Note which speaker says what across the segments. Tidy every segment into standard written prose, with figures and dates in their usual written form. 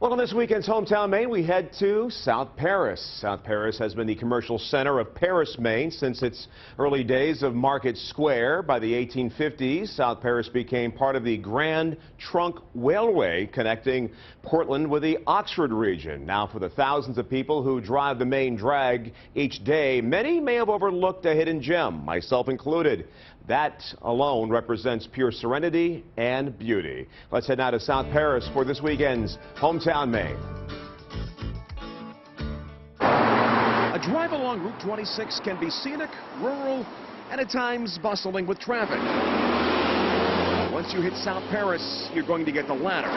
Speaker 1: Well, on this weekend's Hometown Maine, we head to South Paris. South Paris has been the commercial center of Paris, Maine since its early days of Market Square. By the 1850s, South Paris became part of the Grand Trunk Railway connecting Portland with the Oxford region. Now, for the thousands of people who drive the Maine drag each day, many may have overlooked a hidden gem, myself included. That alone represents pure serenity and beauty. Let's head now to South Paris for this weekend's Hometown Maine. A drive along Route 26 can be scenic, rural, and at times bustling with traffic. Once you hit South Paris, you're going to get the latter.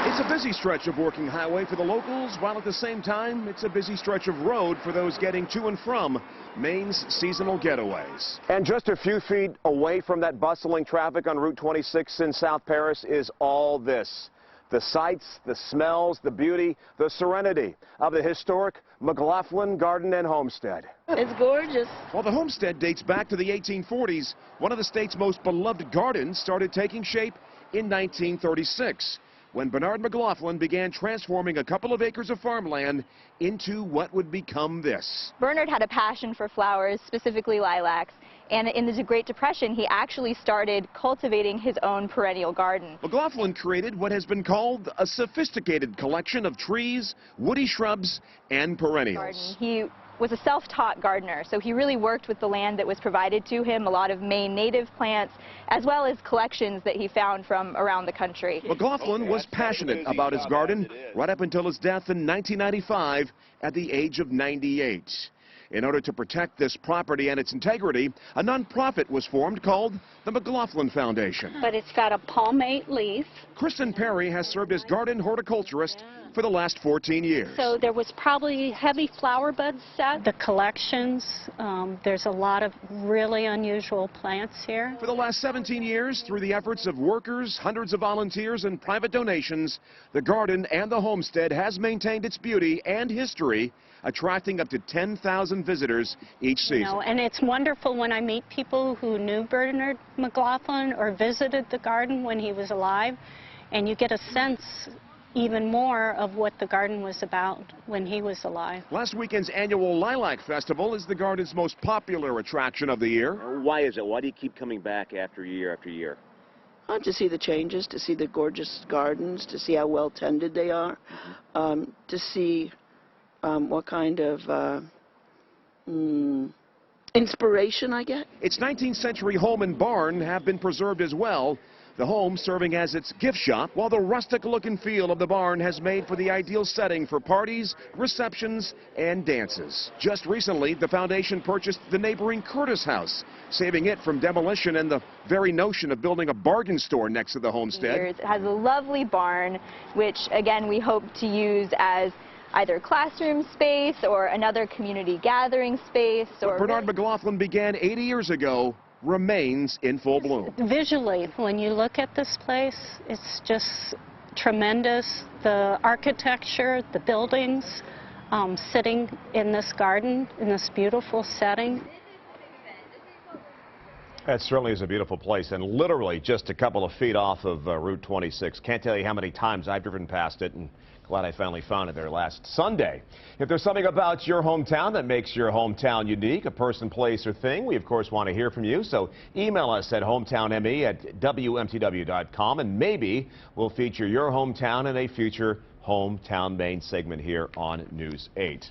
Speaker 1: It's a busy stretch of working highway for the locals, while at the same time, it's a busy stretch of road for those getting to and from Maine's seasonal getaways. And just a few feet away from that bustling traffic on Route 26 in South Paris is all this. The sights, the smells, the beauty, the serenity of the historic McLaughlin Garden and Homestead.
Speaker 2: It's gorgeous.
Speaker 1: While the homestead dates back to the 1840s, one of the state's most beloved gardens started taking shape in 1936, when Bernard McLaughlin began transforming a couple of acres of farmland into what would become this.
Speaker 2: Bernard had a passion for flowers, specifically lilacs, and in the Great Depression, he actually started cultivating his own perennial garden.
Speaker 1: McLaughlin created what has been called a sophisticated collection of trees, woody shrubs, and perennials.
Speaker 2: He was a self-taught gardener, so he really worked with the land that was provided to him, a lot of Maine native plants, as well as collections that he found from around the country.
Speaker 1: McLaughlin was passionate about his garden right up until his death in 1995 at the age of 98. In order to protect this property and its integrity, a nonprofit was formed called the McLaughlin Foundation.
Speaker 3: But it's got a palmate leaf.
Speaker 1: Kristen Perry has served as garden horticulturist for the last 14 years.
Speaker 3: So there was probably heavy flower buds set. The collections, there's a lot of really unusual plants here.
Speaker 1: For the last 17 years, through the efforts of workers, hundreds of volunteers, and private donations, the garden and the homestead has maintained its beauty and history, attracting up to 10,000 visitors each season.
Speaker 3: And it's wonderful when I meet people who knew Bernard McLaughlin or visited the garden when he was alive, and you get a sense even more of what the garden was about when he was alive.
Speaker 1: Last weekend's annual Lilac Festival is the garden's most popular attraction of the year.
Speaker 4: Why is it? Why do you keep coming back after year after year?
Speaker 5: To see the changes, to see the gorgeous gardens, to see how well tended they are, to see what kind of inspiration I get.
Speaker 1: Its 19th century home and barn have been preserved as well, the home serving as its gift shop, while the rustic look and feel of the barn has made for the ideal setting for parties, receptions, and dances. Just recently, the foundation purchased the neighboring Curtis House, saving it from demolition and the very notion of building a bargain store next to the homestead.
Speaker 2: It has a lovely barn, which again we hope to use as either classroom space or another community gathering space.
Speaker 1: What Bernard McLaughlin began 80 years ago remains in full bloom.
Speaker 3: Visually, when you look at this place, it's just tremendous. The architecture, the buildings, sitting in this garden, in this beautiful setting.
Speaker 1: That certainly is a beautiful place, and literally just a couple of feet off of Route 26. Can't tell you how many times I've driven past it, and glad I finally found it there last Sunday. If there's something about your hometown that makes your hometown unique, a person, place, or thing, we of course want to hear from you. So email us at hometownme@wmtw.com, and maybe we'll feature your hometown in a future Hometown Maine segment here on News 8.